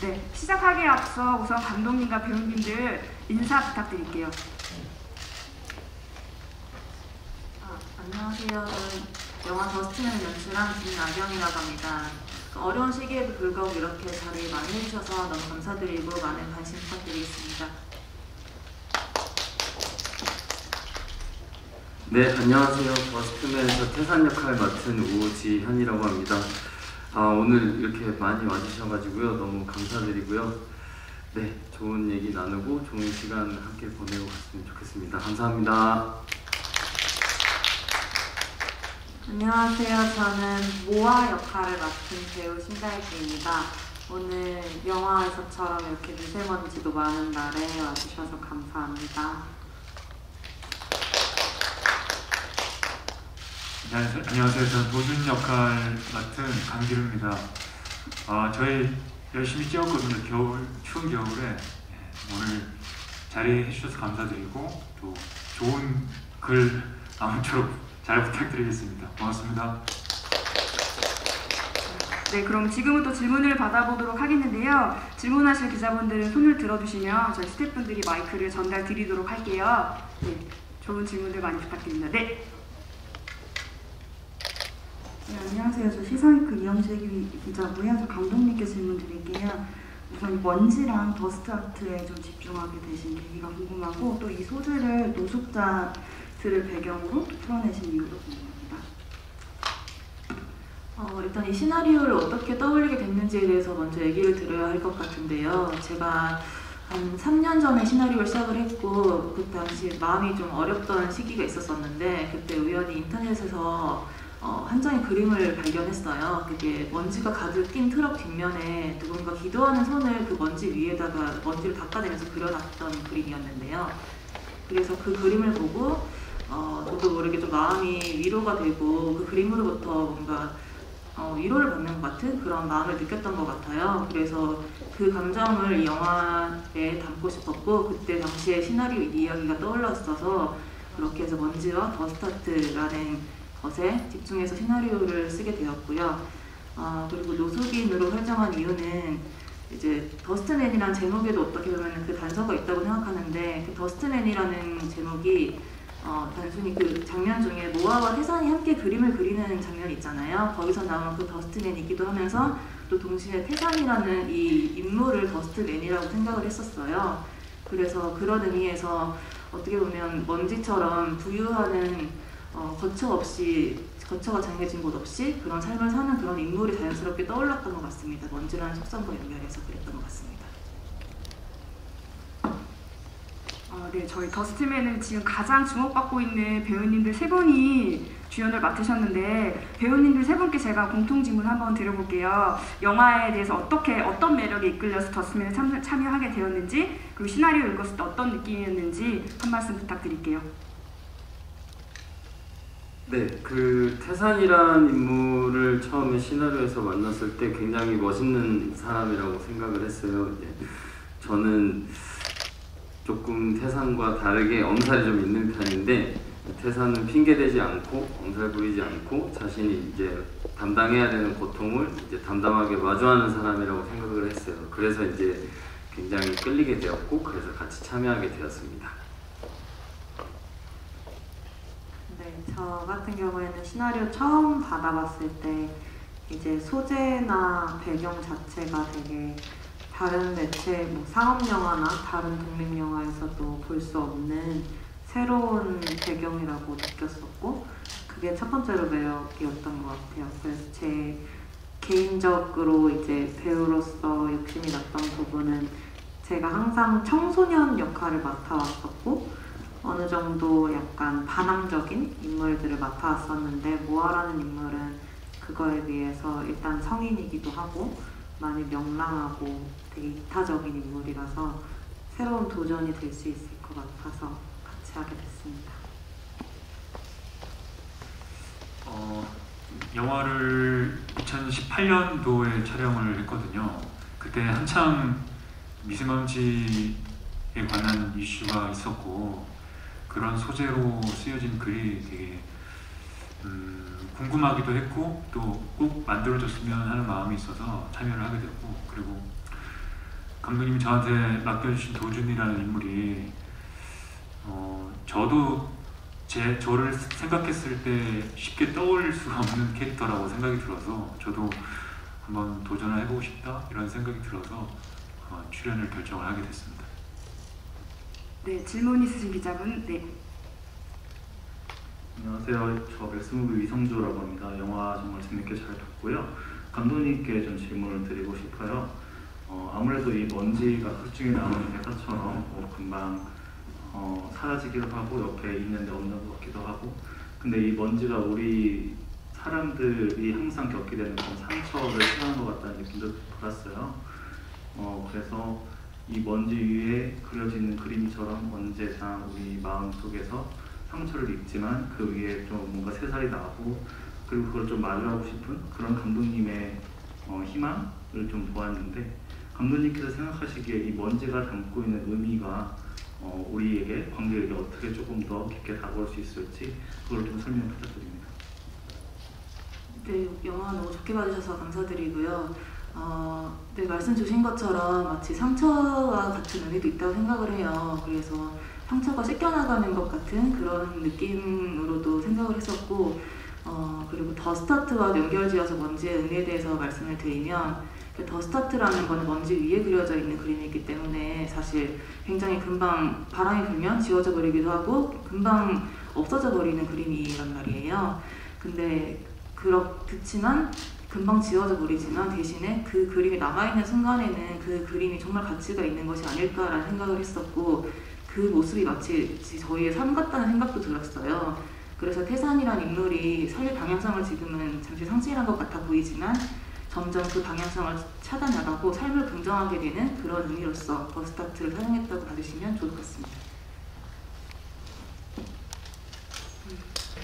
네, 시작하기에 앞서 우선 감독님과 배우님들 인사 부탁드릴게요. 안녕하세요. 저는 영화 더스트맨을 연출한 김나경이라고 합니다. 어려운 시기에도 불구하고 이렇게 자리 많이 해주셔서 너무 감사드리고 많은 관심 부탁드리겠습니다. 네, 안녕하세요. 더스트맨에서 태산 역할 맡은 우지현이라고 합니다. 오늘 이렇게 많이 와주셔가지고요. 너무 감사드리고요. 네, 좋은 얘기 나누고 좋은 시간 함께 보내고 갔으면 좋겠습니다. 감사합니다. 안녕하세요. 저는 모아 역할을 맡은 배우 신다혜입니다. 오늘 영화에서처럼 이렇게 미세먼지도 많은 날에 와주셔서 감사합니다. 안녕하세요. 저는 도준 역할 맡은 강기루입니다. 저희 열심히 찍었거든요. 추운 겨울에. 오늘 자리해 주셔서 감사드리고 또 좋은 글 아무쪼록 잘 부탁드리겠습니다. 고맙습니다. 네, 그럼 지금부터 질문을 받아보도록 하겠는데요. 질문하실 기자분들은 손을 들어주시면 저희 스태프분들이 마이크를 전달 드리도록 할게요. 네, 좋은 질문들 많이 부탁드립니다. 네. 네, 안녕하세요. 저 시사위크 이영실 기자고요. 저 감독님께 질문 드릴게요. 우선 먼지랑 더스트 아트에 좀 집중하게 되신 계기가 궁금하고 또 이 소재를 노숙자들을 배경으로 풀어내신 이유도 궁금합니다. 일단 이 시나리오를 어떻게 떠올리게 됐는지에 대해서 먼저 얘기를 드려야 할 것 같은데요. 제가 한 3년 전에 시나리오를 시작을 했고 그 당시 마음이 좀 어렵던 시기가 있었었는데 그때 우연히 인터넷에서 한 장의 그림을 발견했어요. 그게 먼지가 가득 낀 트럭 뒷면에 누군가 기도하는 손을 그 먼지 위에다가 먼지를 닦아내면서 그려놨던 그림이었는데요. 그래서 그 그림을 보고 저도 모르게 좀 마음이 위로가 되고 그 그림으로부터 뭔가 위로를 받는 것 같은 그런 마음을 느꼈던 것 같아요. 그래서 그 감정을 이 영화에 담고 싶었고 그때 당시에 시나리오 이야기가 떠올랐어서 그렇게 해서 먼지와 더스트아트라는 것에 집중해서 시나리오를 쓰게 되었고요. 그리고 노숙인으로 설정한 이유는 이제 더스트맨이라는 제목에도 어떻게 보면 그 단서가 있다고 생각하는데 그 더스트맨이라는 제목이 단순히 그 장면 중에 모아와 태산이 함께 그림을 그리는 장면이 있잖아요. 거기서 나온 그 더스트맨이기도 하면서 또 동시에 태산이라는 이 인물을 더스트맨이라고 생각을 했었어요. 그래서 그런 의미에서 어떻게 보면 먼지처럼 부유하는 거처가 정해진 곳 없이 그런 삶을 사는 그런 인물이 자연스럽게 떠올랐던 것 같습니다. 먼지라는 속성과 연결해서 그랬던 것 같습니다. 네, 저희 더스트맨은 지금 가장 주목받고 있는 배우님들 세 분이 주연을 맡으셨는데 배우님들 세 분께 제가 공통 질문 한번 드려볼게요. 영화에 대해서 어떤 매력에 이끌려서 더스트맨에 참여하게 되었는지 그리고 시나리오 읽었을 때 어떤 느낌이었는지 한 말씀 부탁드릴게요. 네, 그 태산이란 인물을 처음에 시나리오에서 만났을 때 굉장히 멋있는 사람이라고 생각을 했어요. 저는 조금 태산과 다르게 엄살이 좀 있는 편인데 태산은 핑계대지 않고 엄살 부리지 않고 자신이 이제 담당해야 되는 고통을 이제 담담하게 마주하는 사람이라고 생각을 했어요. 그래서 이제 굉장히 끌리게 되었고 그래서 같이 참여하게 되었습니다. 네, 저 같은 경우에는 시나리오 처음 받아봤을 때 이제 소재나 배경 자체가 되게 다른 매체, 상업영화나 다른 독립영화에서도 볼 수 없는 새로운 배경이라고 느꼈었고 그게 첫 번째로 매력이었던 것 같아요. 그래서 제 개인적으로 이제 배우로서 욕심이 났던 부분은 제가 항상 청소년 역할을 맡아왔었고 어느 정도 약간 반항적인 인물들을 맡아왔었는데 모아라는 인물은 그거에 비해서 일단 성인이기도 하고 많이 명랑하고 되게 이타적인 인물이라서 새로운 도전이 될 수 있을 것 같아서 같이 하게 됐습니다. 영화를 2018년도에 촬영을 했거든요. 그때 한창 미세먼지에 관한 이슈가 있었고 그런 소재로 쓰여진 글이 되게 궁금하기도 했고 또 꼭 만들어졌으면 하는 마음이 있어서 참여를 하게 됐고 그리고 감독님이 저한테 맡겨주신 도준이라는 인물이 저도 저를 생각했을 때 쉽게 떠올릴 수가 없는 캐릭터라고 생각이 들어서 저도 한번 도전을 해보고 싶다 이런 생각이 들어서 출연을 결정을 하게 됐습니다. 네, 질문 있으신 기자분. 네. 안녕하세요. 저 맥스무비 이성조라고 합니다. 영화 정말 재밌게 잘 봤고요. 감독님께 좀 질문을 드리고 싶어요. 아무래도 이 먼지가 극 중에 나오는 대사처럼 금방 사라지기도 하고 옆에 있는데 없는 것 같기도 하고, 근데 이 먼지가 우리 사람들이 항상 겪게 되는 그런 상처를 표현한 것 같다는 느낌도 받았어요. 그래서 이 먼지 위에 그려지는 그림처럼 언제나 우리 마음 속에서 상처를 입지만 그 위에 좀 뭔가 새살이 나고, 그리고 그걸 좀 마주하고 싶은 그런 감독님의 희망을 좀 보았는데, 감독님께서 생각하시기에 이 먼지가 담고 있는 의미가 우리에게, 관객에게 어떻게 조금 더 깊게 다가올 수 있을지 그걸 좀 설명 부탁드립니다. 네, 영화 너무 좋게 봐주셔서 감사드리고요. 네, 말씀 주신 것처럼 마치 상처와 같은 의미도 있다고 생각을 해요. 그래서 상처가 씻겨나가는 것 같은 그런 느낌으로도 생각을 했었고, 그리고 더 스타트와 연결지어서 먼지의 의미에 대해서 말씀을 드리면, 더 스타트라는 건 먼지 위에 그려져 있는 그림이기 때문에 사실 굉장히 금방 바람이 불면 지워져 버리기도 하고 금방 없어져 버리는 그림이란 말이에요. 근데 그렇지만 금방 지워져 버리지만 대신에 그 그림이 남아있는 순간에는 그 그림이 정말 가치가 있는 것이 아닐까라는 생각을 했었고, 그 모습이 마치 저희의 삶 같다는 생각도 들었어요. 그래서 태산이라는 인물이 살 방향성을 지금은 잠시 상실한 것 같아 보이지만 점점 그 방향성을 찾아나가고 삶을 긍정하게 되는 그런 의미로서 더 스타트를 사용했다고 봐주시면 좋을 것 같습니다.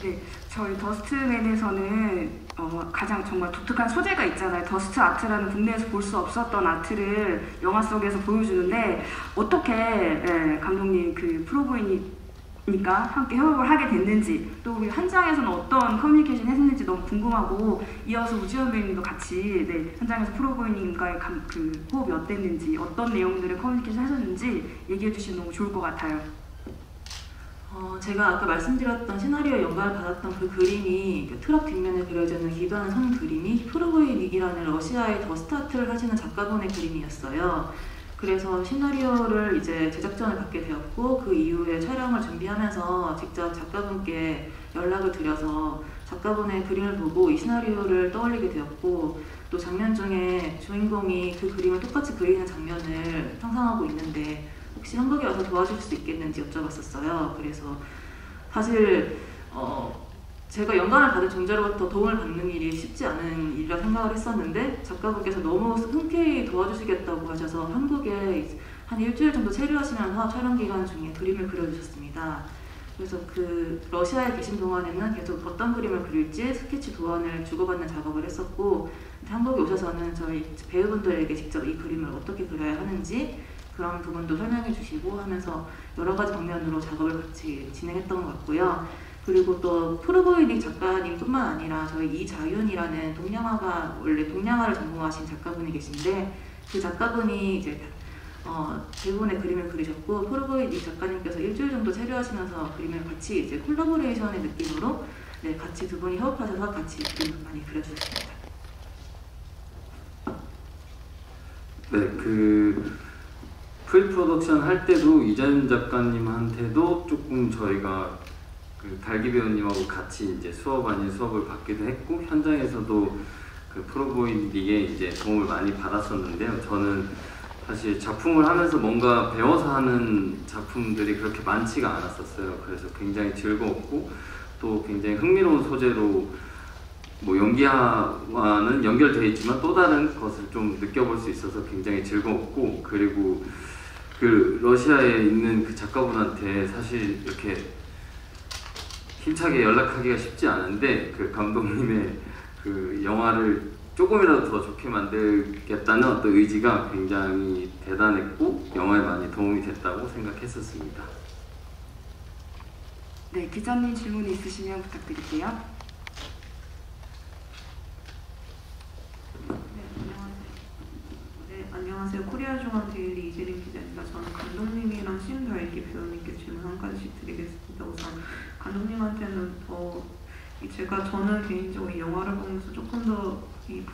네, 저희 더스트맨에서는 가장 정말 독특한 소재가 있잖아요. 더스트 아트라는 국내에서 볼 수 없었던 아트를 영화 속에서 보여주는데, 어떻게 감독님 그 프로보이니까 함께 협업을 하게 됐는지, 또 우리 현장에서는 어떤 커뮤니케이션 했는지 너무 궁금하고, 이어서 우지원 배우님도 같이 현장에서 프로보이님과의 그 호흡이 어땠는지, 어떤 내용들을 커뮤니케이션 하셨는지 얘기해 주시면 너무 좋을 것 같아요. 제가 아까 말씀드렸던 시나리오에 영감을 받았던 그 그림이, 트럭 뒷면에 그려져 있는 기도하는 성 그림이 프로보이닉이라는 러시아의 더 스타트를 하시는 작가분의 그림이었어요. 그래서 시나리오를 이제 제작전을 받게 되었고, 그 이후에 촬영을 준비하면서 직접 작가분께 연락을 드려서 작가분의 그림을 보고 이 시나리오를 떠올리게 되었고, 또 장면 중에 주인공이 그 그림을 똑같이 그리는 장면을 상상하고 있는데 혹시 한국에 와서 도와줄 수 있겠는지 여쭤봤었어요. 그래서 사실 제가 영감을 받은 존재로부터 도움을 받는 일이 쉽지 않은 일이라 생각을 했었는데, 작가분께서 너무 흔쾌히 도와주시겠다고 하셔서 한국에 한 일주일 정도 체류하시면서 촬영 기간 중에 그림을 그려주셨습니다. 그래서 그 러시아에 계신 동안에는 계속 어떤 그림을 그릴지 스케치 도안을 주고받는 작업을 했었고, 한국에 오셔서는 저희 배우분들에게 직접 이 그림을 어떻게 그려야 하는지 그런 부분도 설명해 주시고 하면서 여러 가지 방면으로 작업을 같이 진행했던 것 같고요. 그리고 또 프로보이닉 작가님뿐만 아니라 저희 이자윤이라는 원래 동양화를 전공하신 작가분이 계신데, 그 작가분이 이제 대부분의 그림을 그리셨고, 프로보이닉 작가님께서 일주일 정도 체류하시면서 그림을 같이 이제 콜라보레이션의 느낌으로 같이 두 분이 협업하셔서 같이 그림을 많이 그려주셨습니다. 네, 그 프리프로덕션 할 때도 이자윤 작가님한테도 조금 저희가 그 달기 배우님하고 같이 이제 수업 아닌 수업을 받기도 했고, 현장에서도 그 프로보이닉에 이제 도움을 많이 받았었는데요. 저는 사실 작품을 하면서 뭔가 배워서 하는 작품들이 그렇게 많지가 않았었어요. 그래서 굉장히 즐거웠고, 또 굉장히 흥미로운 소재로 뭐 연기와는 연결되어 있지만 또 다른 것을 좀 느껴볼 수 있어서 굉장히 즐거웠고, 그리고 그 러시아에 있는 그 작가분한테 사실 이렇게 힘차게 연락하기가 쉽지 않은데, 그 감독님의 그 영화를 조금이라도 더 좋게 만들겠다는 어떤 의지가 굉장히 대단했고 영화에 많이 도움이 됐다고 생각했었습니다. 네, 기자님 질문 있으시면 부탁드릴게요. 네, 안녕하세요. 코리아중앙데일리 감독님한테는 저는 개인적으로 이 영화를 보면서 조금 더 이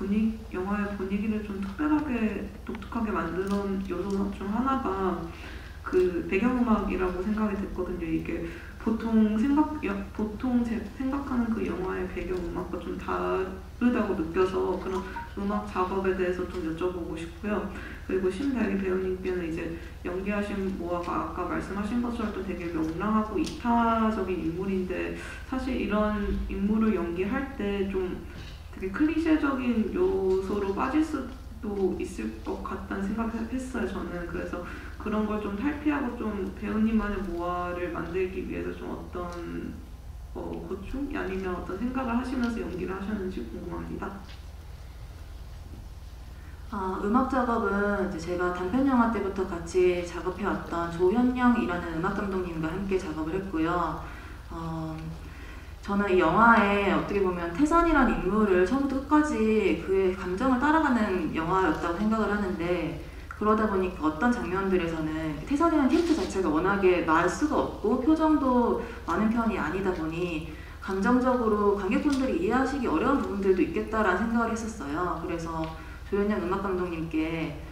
영화의 분위기를 좀 특별하게 독특하게 만드는 요소 중 하나가 그 배경음악이라고 생각이 됐거든요. 이게 보통 생각하는 그 영화의 배경음악과 좀 다르다고 느껴서 그런 음악 작업에 대해서 좀 여쭤보고 싶고요. 그리고 신대리 배우님께는 이제 연기하신 모아가 아까 말씀하신 것처럼 또 되게 명랑하고 이타적인 인물인데 사실 이런 인물을 연기할 때 좀 되게 클리셰적인 요소로 빠질 수도 있을 것 같다는 생각을 했어요. 저는 그래서 그런 걸 좀 탈피하고 좀 배우님만의 모아를 만들기 위해서 좀 어떤 고충이 아니면 어떤 생각을 하시면서 연기를 하셨는지 궁금합니다. 음악 작업은 이제 제가 단편 영화 때부터 같이 작업해왔던 조현영이라는 음악 감독님과 함께 작업을 했고요. 저는 이 영화에 어떻게 보면 태산이라는 인물을 처음부터 끝까지 그의 감정을 따라가는 영화였다고 생각을 하는데, 그러다 보니까 어떤 장면들에서는 태산이라는 캐릭터 자체가 워낙에 말 수가 없고 표정도 많은 편이 아니다 보니 감정적으로 관객분들이 이해하시기 어려운 부분들도 있겠다라는 생각을 했었어요. 그래서 조현영 음악 감독님께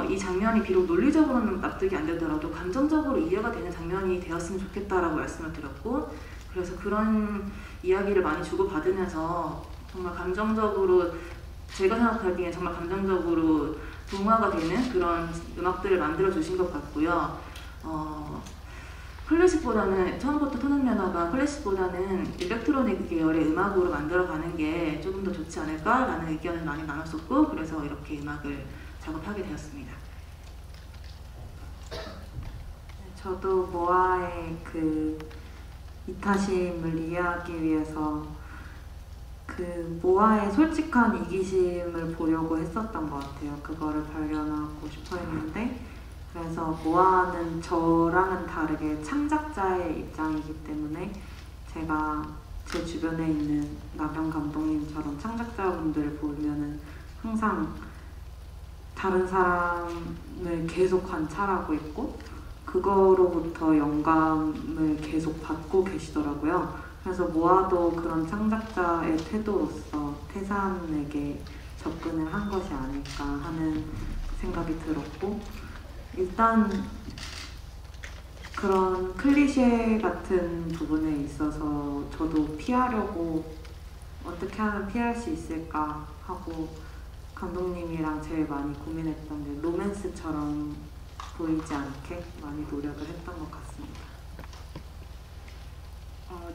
이 장면이 비록 논리적으로는 납득이 안 되더라도 감정적으로 이해가 되는 장면이 되었으면 좋겠다라고 말씀을 드렸고, 그래서 그런 이야기를 많이 주고받으면서 정말 감정적으로, 제가 생각하기엔 정말 감정적으로 동화가 되는 그런 음악들을 만들어 주신 것 같고요. 클래식보다는, 처음부터 토넌면허가 클래식보다는 일렉트로닉 계열의 음악으로 만들어가는 게 조금 더 좋지 않을까라는 의견을 많이 나눴었고, 그래서 이렇게 음악을 작업하게 되었습니다. 저도 모아의 그 이타심을 이해하기 위해서 그 모아의 솔직한 이기심을 보려고 했었던 것 같아요. 그거를 발견하고 싶어 했는데, 그래서 모아는 저랑은 다르게 창작자의 입장이기 때문에 제가 제 주변에 있는 나경 감독님처럼 창작자분들을 보면은 항상 다른 사람을 계속 관찰하고 있고 그거로부터 영감을 계속 받고 계시더라고요. 그래서 모아도 그런 창작자의 태도로서 태산에게 접근을 한 것이 아닐까 하는 생각이 들었고, 일단 그런 클리셰 같은 부분에 있어서 저도 피하려고 어떻게 하면 피할 수 있을까 하고 감독님이랑 제일 많이 고민했던 게 로맨스처럼 보이지 않게 많이 노력을 했던 것 같습니다.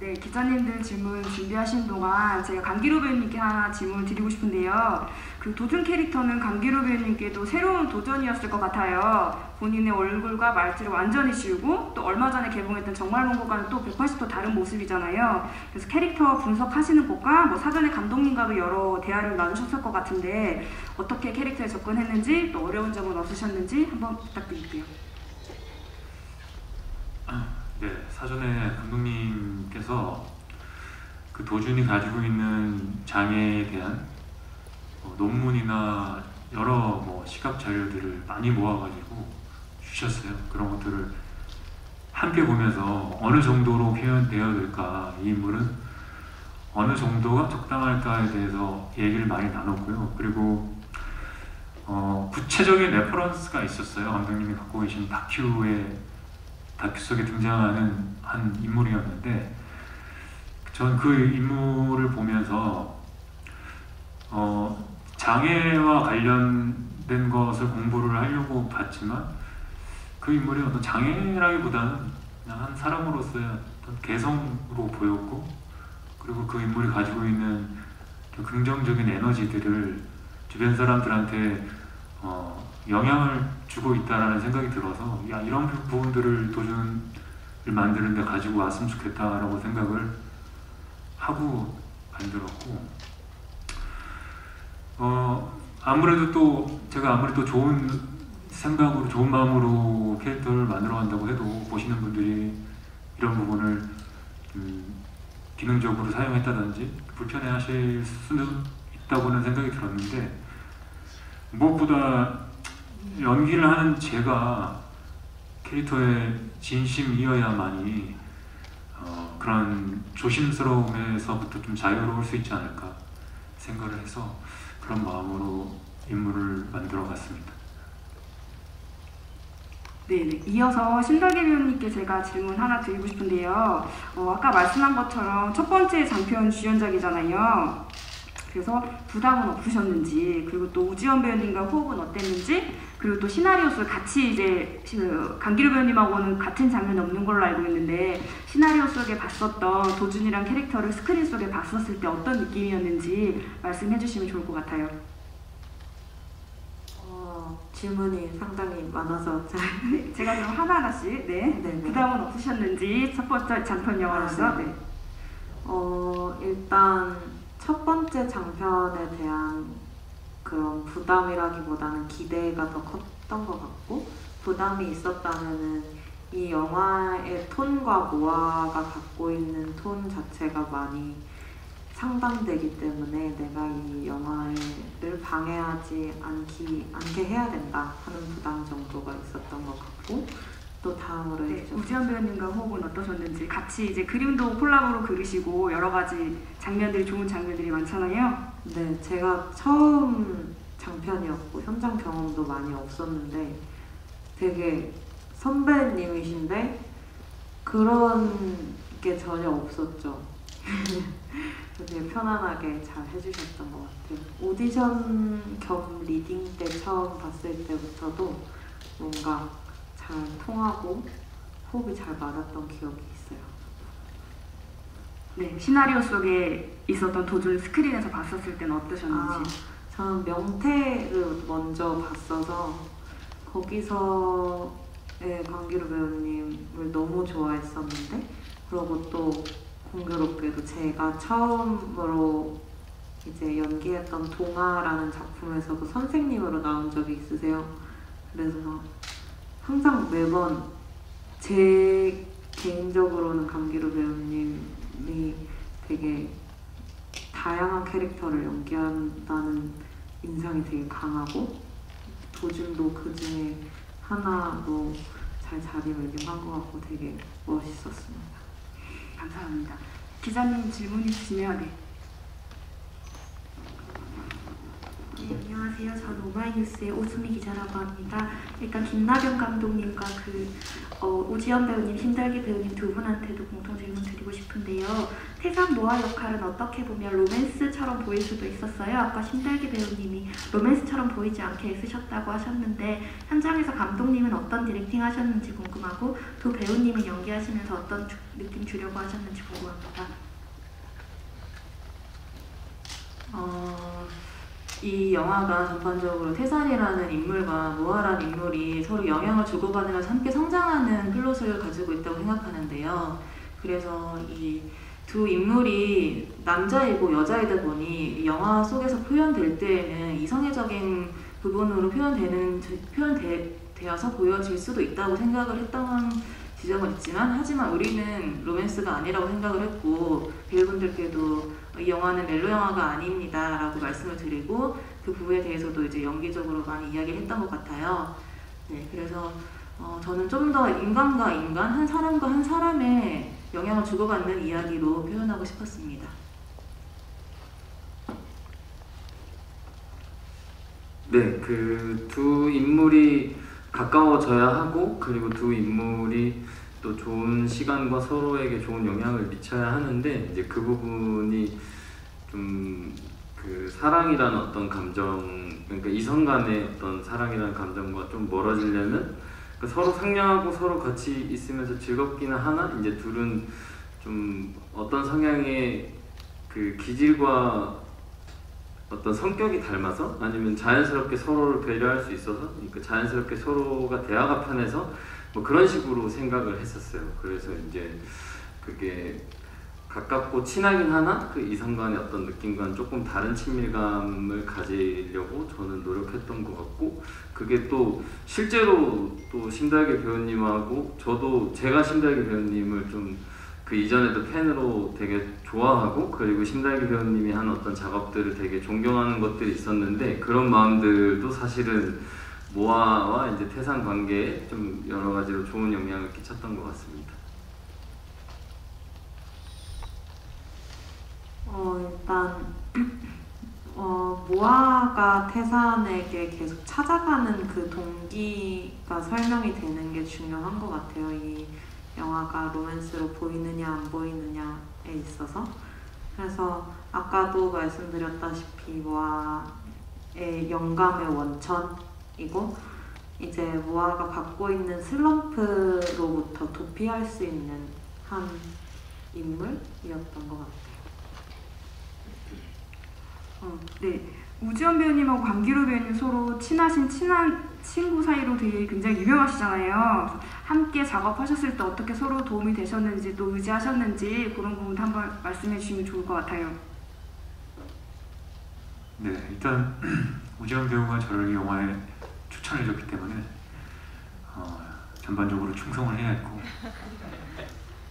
네, 기자님들 질문 준비하신 동안 제가 강기로 배우님께 하나 질문을 드리고 싶은데요. 그 도준 캐릭터는 강기로 배우님께도 새로운 도전이었을 것 같아요. 본인의 얼굴과 말투를 완전히 지우고 또 얼마 전에 개봉했던 정말 먼 곳과는 또 180도 다른 모습이잖아요. 그래서 캐릭터 분석하시는 것과 뭐 사전에 감독님과도 여러 대화를 나누셨을 것 같은데 어떻게 캐릭터에 접근했는지 또 어려운 점은 없으셨는지 한번 부탁드릴게요. 네, 사전에 감독님께서 그 도준이 가지고 있는 장애에 대한 논문이나 여러 시각 자료들을 많이 모아가지고 주셨어요. 그런 것들을 함께 보면서 어느 정도로 표현되어야 될까, 이 인물은 어느 정도가 적당할까에 대해서 얘기를 많이 나눴고요. 그리고 구체적인 레퍼런스가 있었어요. 감독님이 갖고 계신 다큐 속에 등장하는 한 인물이었는데, 전 그 인물을 보면서 장애와 관련된 것을 공부를 하려고 봤지만 그 인물이 어떤 장애라기보다는 그냥 한 사람으로서의 어떤 개성으로 보였고, 그리고 그 인물이 가지고 있는 긍정적인 에너지들을 주변 사람들한테 영향을 주고 있다라는 생각이 들어서, 이런 부분들을 도전을 만드는 데 가지고 왔으면 좋겠다라고 생각을 하고 만들었고, 아무래도 또 제가 아무리 또 좋은 생각으로 좋은 마음으로 캐릭터를 만들어 간다고 해도 보시는 분들이 이런 부분을 기능적으로 사용했다든지 불편해 하실 수는 있다고는 생각이 들었는데, 무엇보다 연기를 하는 제가 캐릭터의 진심이어야만이 그런 조심스러움에서부터 좀 자유로울 수 있지 않을까 생각을 해서 그런 마음으로 인물을 만들어 봤습니다. 네, 이어서 신달기 배우님께 제가 질문 하나 드리고 싶은데요. 아까 말씀한 것처럼 첫 번째 장편 주연작이잖아요. 그래서 부담은 없으셨는지, 그리고 또 우지원 배우님과 호흡은 어땠는지, 그리고 또 시나리오 속 같이 이제 강기루 배우님하고는 같은 장면이 없는 걸로 알고 있는데 시나리오 속에 봤었던 도준이란 캐릭터를 스크린 속에 봤었을 때 어떤 느낌이었는지 말씀해 주시면 좋을 것 같아요. 질문이 상당히 많아서 잘 네, 제가 그럼 하나하나씩 네. 부담은 없으셨는지 첫 번째 장편 영화로서 네. 일단 첫 번째 장편에 대한 그런 부담이라기보다는 기대가 더 컸던 것 같고, 부담이 있었다면은 이 영화의 톤과 모아가 갖고 있는 톤 자체가 많이 상반되기 때문에 내가 이 영화를 방해하지 않게 해야 된다 하는 부담 정도가 있었던 것 같고, 또 다음으로 우지원 배우님과 호흡은 어떠셨는지, 같이 이제 그림도 콜라보로 그리시고 여러 가지 장면들이 좋은 장면들이 많잖아요. 네, 제가 처음 장편이었고 현장 경험도 많이 없었는데 되게 선배님이신데 그런 게 전혀 없었죠. 되게 편안하게 잘 해주셨던 것 같아요. 오디션 겸 리딩 때 처음 봤을 때부터도 뭔가 잘 통하고 호흡이 잘 맞았던 기억이 있어요. 네, 시나리오 속에 있었던 도준 스크린에서 봤었을 때는 어떠셨는지? 저는 명태를 먼저 봤어서 거기서의 강기루 배우님을 너무 좋아했었는데, 그리고 또 공교롭게도 제가 처음으로 이제 연기했던 동화라는 작품에서도 선생님으로 나온 적이 있으세요. 그래서 항상 매번 제 개인적으로는 강기루 배우님이 되게 다양한 캐릭터를 연기한다는 인상이 되게 강하고, 도준도 그 중에 하나로 잘 자리매김한 것 같고 되게 멋있었습니다. 감사합니다. 기자님 질문 있으시면 네. 네, 안녕하세요. 저는 오마이뉴스의 오수미 기자라고 합니다. 일단 김나경 감독님과 오지연 배우님, 신달기 배우님 두 분한테도 공통 질문 드리고 싶은데요. 태산 노아 역할은 어떻게 보면 로맨스처럼 보일 수도 있었어요. 아까 신달기 배우님이 로맨스처럼 보이지 않게 애쓰셨다고 하셨는데 현장에서 감독님은 어떤 디렉팅 하셨는지 궁금하고, 두 배우님은 연기하시면서 어떤 느낌 주려고 하셨는지 궁금합니다. 이 영화가 전반적으로 태산이라는 인물과 모아라는 인물이 서로 영향을 주고받으면서 함께 성장하는 플롯을 가지고 있다고 생각하는데요. 그래서 이 두 인물이 남자이고 여자이다 보니 영화 속에서 표현될 때에는 이성애적인 부분으로 표현되어서 보여질 수도 있다고 생각을 했던 지점은 있지만, 하지만 우리는 로맨스가 아니라고 생각을 했고, 배우분들께도 이 영화는 멜로 영화가 아닙니다 라고 말씀을 드리고, 그 부분에 대해서도 이제 연기적으로 많이 이야기를 했던 것 같아요. 네, 그래서 저는 좀 더 인간과 인간, 한 사람과 한 사람의 영향을 주고받는 이야기로 표현하고 싶었습니다. 네, 그 두 인물이 가까워져야 하고, 그리고 두 인물이 또 좋은 시간과 서로에게 좋은 영향을 미쳐야 하는데, 이제 그 부분이 좀 그 사랑이라는 어떤 감정, 그러니까 이성 간의 어떤 사랑이라는 감정과 좀 멀어지려면 그러니까 서로 상냥하고 서로 같이 있으면서 즐겁기는 하나, 이제 둘은 좀 어떤 성향의 그 기질과 어떤 성격이 닮아서, 아니면 자연스럽게 서로를 배려할 수 있어서, 그러니까 자연스럽게 서로가 대화가 편해서 뭐 그런 식으로 생각을 했었어요. 그래서 이제 그게 가깝고 친하긴 하나 그 이성 간의 어떤 느낌과는 조금 다른 친밀감을 가지려고 저는 노력했던 것 같고, 그게 또 실제로 또 신달기 배우님하고 저도 제가 신달기 배우님을 좀 그 이전에도 팬으로 되게 좋아하고, 그리고 신달기 배우님이 한 어떤 작업들을 되게 존경하는 것들이 있었는데, 그런 마음들도 사실은 모아와 이제 태산 관계에 좀 여러 가지로 좋은 영향을 끼쳤던 것 같습니다. 일단 모아가 태산에게 계속 찾아가는 그 동기가 설명이 되는 게 중요한 것 같아요. 이 영화가 로맨스로 보이느냐 안 보이느냐에 있어서. 그래서 아까도 말씀드렸다시피 모아의 영감의 원천이고 이제 모아가 갖고 있는 슬럼프로부터 도피할 수 있는 한 인물이었던 것 같아요. 네, 우지연 배우님하고 강기루 배우님 서로 친한 친구 사이로 되게 굉장히 유명하시잖아요. 함께 작업하셨을 때 어떻게 서로 도움이 되셨는지 또 의지하셨는지 그런 부분도 한번 말씀해 주시면 좋을 것 같아요. 네, 일단 우지연 배우가 저를 이 영화에 추천해 줬기 때문에 전반적으로 충성을 해야 했고,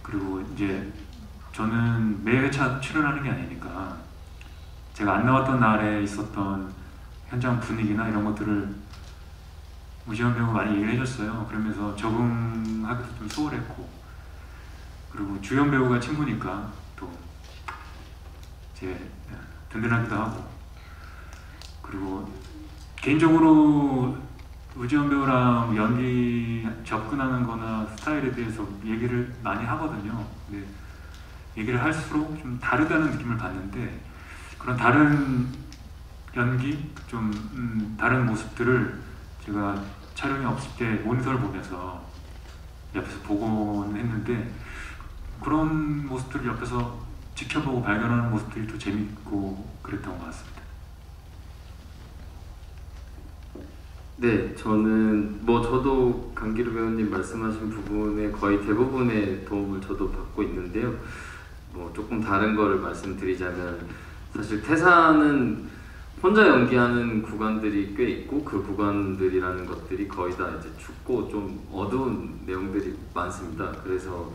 그리고 이제 저는 매 회차 출연하는 게 아니니까 제가 안 나왔던 날에 있었던 현장 분위기나 이런 것들을 우지연 배우가 많이 얘기를 해줬어요. 그러면서 적응하기도 좀 수월했고, 그리고 주연 배우가 친구니까 또 이제 든든하기도 하고, 그리고 개인적으로 우지연 배우랑 연기 접근하는 거나 스타일에 대해서 얘기를 많이 하거든요. 근데 얘기를 할수록 좀 다르다는 느낌을 받는데, 그런 다른 연기, 좀 다른 모습들을 제가 촬영이 없을 때 모니터를 보면서 옆에서 보곤 했는데, 그런 모습들을 옆에서 지켜보고 발견하는 모습들이 또 재밌고 그랬던 것 같습니다. 네, 저도 강기루 배우님 말씀하신 부분에 거의 대부분의 도움을 저도 받고 있는데요. 조금 다른 거를 말씀드리자면, 사실 태산은 혼자 연기하는 구간들이 꽤 있고, 그 구간들이라는 것들이 거의 다 이제 춥고 좀 어두운 내용들이 많습니다. 그래서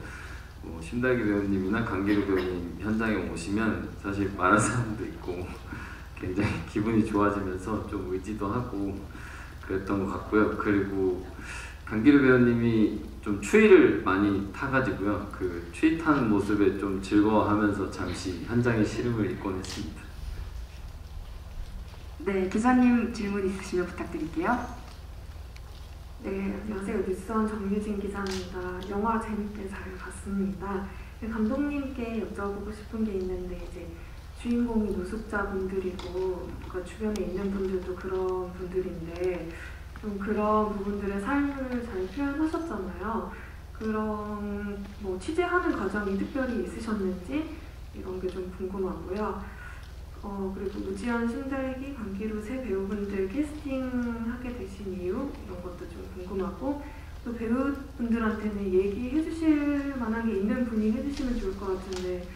신달기 배우님이나 강기루 배우님 현장에 오시면 사실 말하는 사람도 있고 굉장히 기분이 좋아지면서 좀 의지도 하고 그랬던 것 같고요. 그리고 강기루 배우님이 좀 추위를 많이 타가지고요. 그 추위 타는 모습에 좀 즐거워하면서 잠시 현장의 시름을 잊곤 했습니다. 네, 기자님 질문 있으시면 부탁드릴게요. 네, 안녕하세요. 뉴스원 정유진 기자입니다. 영화 재밌게 잘 봤습니다. 감독님께 여쭤보고 싶은 게 있는데, 이제 주인공이 노숙자분들이고 그러니까 주변에 있는 분들도 그런 분들인데 좀 그런 부분들의 삶을 잘 표현하셨잖아요. 그런 취재하는 과정이 특별히 있으셨는지 이런 게 좀 궁금하고요. 그리고 우지연, 신달기, 강기루 세 배우분들 캐스팅하게 되신 이유 이런 것도 좀 궁금하고, 또 배우분들한테는 얘기해 주실 만한 게 있는 분이 해주시면 좋을 것 같은데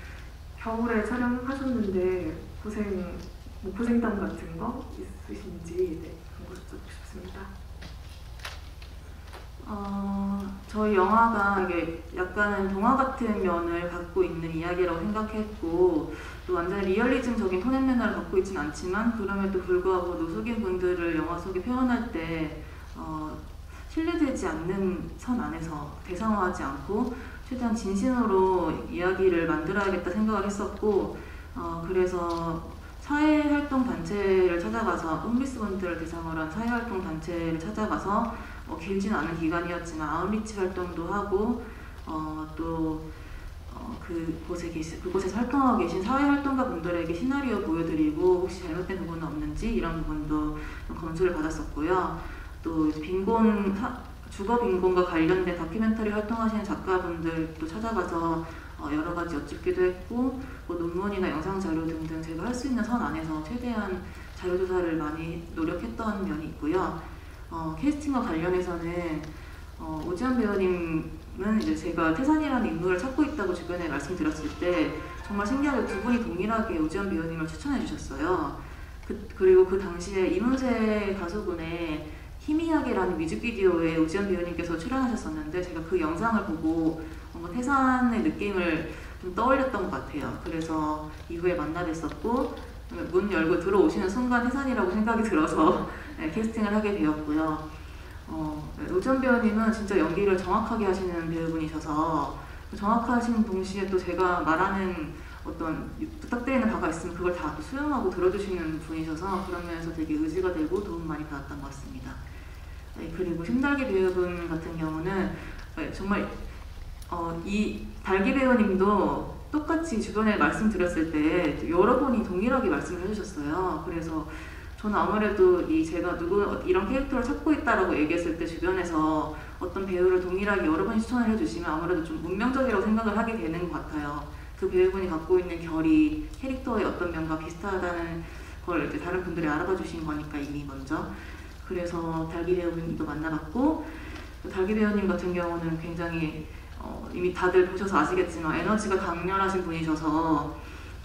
겨울에 촬영하셨는데 고생담 같은 거 있으신지 그런 거 여쭤보고 싶습니다. 저희 영화가 이게 약간은 동화 같은 면을 갖고 있는 이야기라고 생각했고, 또 완전 리얼리즘적인 톤 앤 매너를 갖고 있진 않지만 그럼에도 불구하고 노숙인 분들을 영화 속에 표현할 때 신뢰되지 않는 선 안에서 대상화하지 않고 최대한 진심으로 이야기를 만들어야겠다 생각을 했었고, 그래서 사회활동 단체를 찾아가서 홈리스 분들을 대상으로 한 사회활동 단체를 찾아가서 길진 않은 기간이었지만 아웃리치 활동도 하고 그곳에서 활동하고 계신 사회활동가 분들에게 시나리오 보여드리고 혹시 잘못된 부분은 없는지 이런 부분도 좀 검수를 받았었고요. 또 주거 빈곤과 관련된 다큐멘터리 활동하시는 작가분들도 찾아가서 여러 가지 여쭙기도 했고, 논문이나 영상 자료 등등 제가 할 수 있는 선 안에서 최대한 자료 조사를 많이 노력했던 면이 있고요. 캐스팅과 관련해서는 오지연 배우님은 이제 제가 태산이라는 인물을 찾고 있다고 주변에 말씀드렸을 때 정말 신기하게 두 분이 동일하게 오지연 배우님을 추천해 주셨어요. 그리고 그 당시에 이문세 가수분의 희미하게라는 뮤직비디오에 오지연 배우님께서 출연하셨었는데 제가 그 영상을 보고 뭔가 태산의 느낌을 좀 떠올렸던 것 같아요. 그래서 이후에 만나 뵀었고 문 열고 들어오시는 순간 태산이라고 생각이 들어서 캐스팅을 하게 되었고요. 오지연 배우님은 진짜 연기를 정확하게 하시는 배우분이셔서 정확하신 동시에 또 제가 말하는 어떤 부탁드리는 바가 있으면 그걸 다 또 수용하고 들어주시는 분이셔서 그런 면에서 되게 의지가 되고 도움 많이 받았던 것 같습니다. 네, 그리고 신달기 배우분 같은 경우는 정말 이 달기 배우님도 똑같이 주변에 말씀드렸을 때 여러 분이 동일하게 말씀을 해주셨어요. 그래서 저는 아무래도 제가 이런 캐릭터를 찾고 있다라고 얘기했을 때 주변에서 어떤 배우를 동일하게 여러 번 추천을 해주시면 아무래도 좀 운명적이라고 생각을 하게 되는 것 같아요. 그 배우분이 갖고 있는 결이 캐릭터의 어떤 면과 비슷하다는 걸 이제 다른 분들이 알아봐 주신 거니까 이미 먼저. 그래서 달기 배우님도 만나봤고, 달기 배우님 같은 경우는 굉장히 이미 다들 보셔서 아시겠지만 에너지가 강렬하신 분이셔서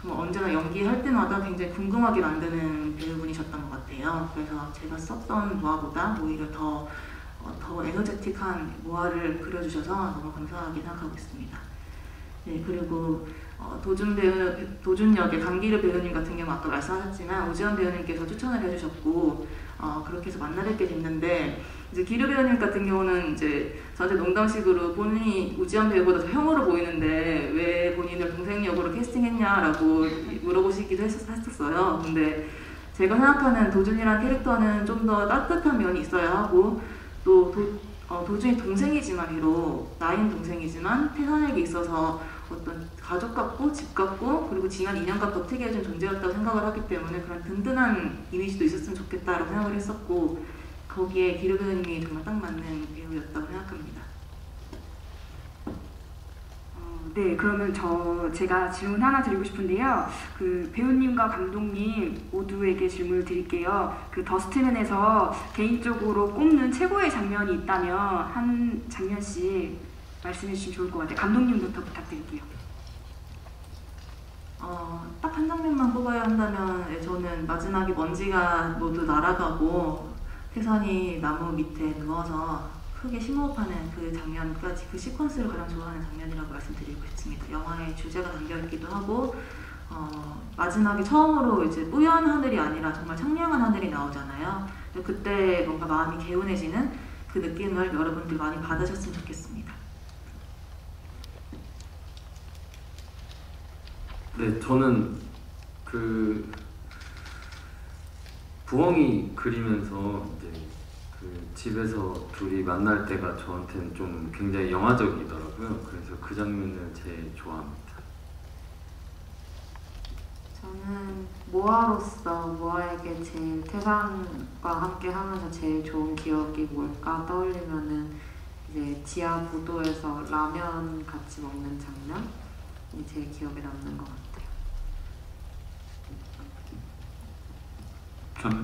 정말 언제나 연기할 때마다 굉장히 궁금하게 만드는 배우분이셨던 것 같아요. 그래서 제가 썼던 모아보다 오히려 더 에너제틱한 모아를 그려주셔서 너무 감사하게 생각하고 있습니다. 네, 그리고 도준 역의 강기르 배우님 같은 경우 아까 말씀하셨지만 오지연 배우님께서 추천을 해주셨고 그렇게 해서 만나뵙게 됐는데, 이제 기르 배우님 같은 경우는 이제 저한테 농담식으로 본인이 우지연 배우보다 더 형으로 보이는데 왜 본인을 동생 역으로 캐스팅했냐라고 물어보시기도 했었어요. 근데 제가 생각하는 도준이라는 캐릭터는 좀 더 따뜻한 면이 있어야 하고, 또 도준이 동생이지만 비록 나이는 동생이지만 태산에게 있어서 어떤 가족 같고 집 같고 그리고 지난 2년간 버티게 해준 존재였다고 생각을 하기 때문에 그런 든든한 이미지도 있었으면 좋겠다라고 생각을 했었고, 거기에 기르 배우님이 정말 딱 맞는 배우였다고 생각합니다. 네, 그러면 제가 질문 하나 드리고 싶은데요. 그 배우님과 감독님 모두에게 질문을 드릴게요. 그 더스트맨에서 개인적으로 꼽는 최고의 장면이 있다면 한 장면씩 말씀해 주시면 좋을 것 같아요. 감독님부터 부탁드릴게요. 딱 한 장면만 뽑아야 한다면 저는 마지막에 먼지가 모두 날아가고 태산이 나무 밑에 누워서 크게 심호흡하는 그 장면까지, 그 시퀀스를 가장 좋아하는 장면이라고 말씀드리고 싶습니다. 영화의 주제가 담겨있기도 하고 마지막에 처음으로 이제 뿌연 하늘이 아니라 정말 청량한 하늘이 나오잖아요. 그때 뭔가 마음이 개운해지는 그 느낌을 여러분들 많이 받으셨으면 좋겠습니다. 네, 저는 그 부엉이 그리면서 이제 그 집에서 둘이 만날 때가 저한테는 좀 굉장히 영화적이더라고요. 그래서 그 장면을 제일 좋아합니다. 저는 모아로서 모아에게 제일 태산과 함께 하면서 제일 좋은 기억이 뭘까 떠올리면은 이제 지하 부도에서 라면 같이 먹는 장면이 제일 기억에 남는 것 같아요.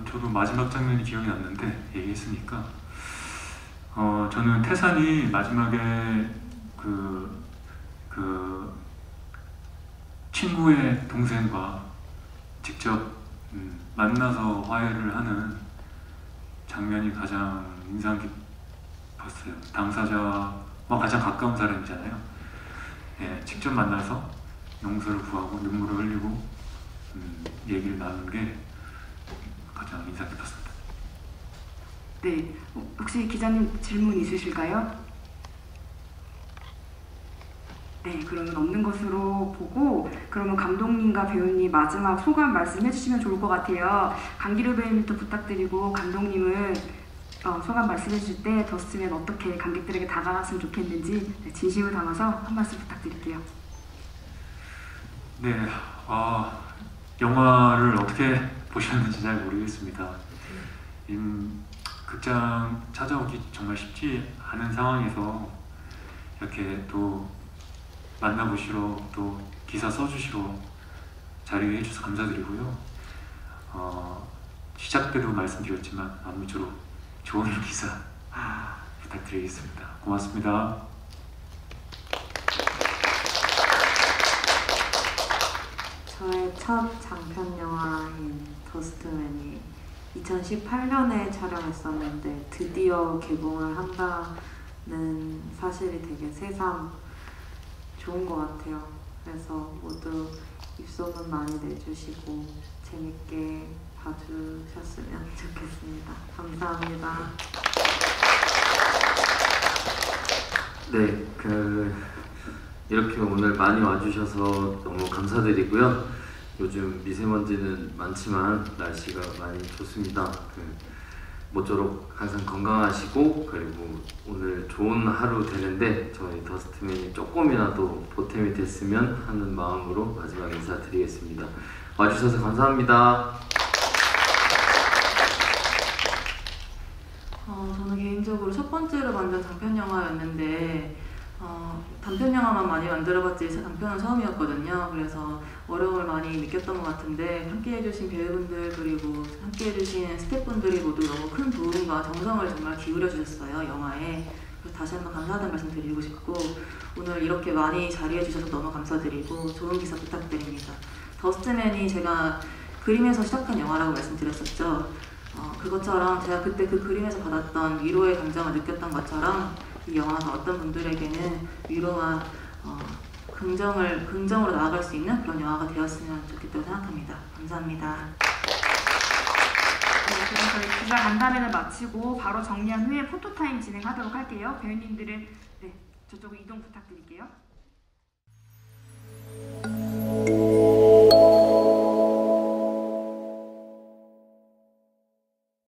저도 마지막 장면이 기억이 났는데 얘기했으니까 저는 태산이 마지막에 그 친구의 동생과 직접 만나서 화해를 하는 장면이 가장 인상 깊었어요. 당사자와 가장 가까운 사람이잖아요. 예, 직접 만나서 용서를 구하고 눈물을 흘리고 얘기를 나누는 게 가장 인상 깊었습니다. 네, 혹시 기자님 질문 있으실까요? 네, 그러면 없는 것으로 보고, 그러면 감독님과 배우님 마지막 소감 말씀해 주시면 좋을 것 같아요. 강기르 배우님부터 부탁드리고, 감독님은 소감 말씀해 주실 때 더스트맨 어떻게 관객들에게 다가갔으면 좋겠는지 진심을 담아서 한 말씀 부탁드릴게요. 네, 영화를 어떻게 보셨는지 잘 모르겠습니다. 극장 찾아오기 정말 쉽지 않은 상황에서 이렇게 또 만나보시러 또 기사 써주시러 자리해 주셔서 감사드리고요. 시작 때도 말씀드렸지만 아무쪼록 좋은 기사 부탁드리겠습니다. 고맙습니다. 저의 첫 장편 영화인 더스트맨이 2018년에 촬영했었는데 드디어 개봉을 한다는 사실이 되게 새삼 좋은 것 같아요. 그래서 모두 입소문 많이 내주시고 재밌게 봐주셨으면 좋겠습니다. 감사합니다. 네, 이렇게 오늘 많이 와주셔서 너무 감사드리고요. 요즘 미세먼지는 많지만 날씨가 많이 좋습니다. 모쪼록 항상 건강하시고 그리고 오늘 좋은 하루 되는데 저희 더스트맨이 조금이라도 보탬이 됐으면 하는 마음으로 마지막 인사드리겠습니다. 와주셔서 감사합니다. 저는 개인적으로 첫 번째로 만든 단편 영화였는데 단편 영화만 많이 만들어봤지 단편은 처음이었거든요. 그래서 어려움을 많이 느꼈던 것 같은데 함께해주신 배우분들 그리고 함께해주신 스태프분들이 모두 너무 큰 도움과 정성을 정말 기울여주셨어요, 영화에. 그래서 다시 한번 감사하다는 말씀 드리고 싶고 오늘 이렇게 많이 자리해주셔서 너무 감사드리고 좋은 기사 부탁드립니다. 더스트맨이 제가 그림에서 시작한 영화라고 말씀드렸었죠. 그것처럼 제가 그때 그 그림에서 받았던 위로의 감정을 느꼈던 것처럼 이 영화가 어떤 분들에게는 위로와 긍정으로 나아갈 수 있는 그런 영화가 되었으면 좋겠다고 생각합니다. 감사합니다. 네, 그럼 저희 기자 간담회를 마치고 바로 정리한 후에 포토타임 진행하도록 할게요. 배우님들은 네, 저쪽으로 이동 부탁드릴게요.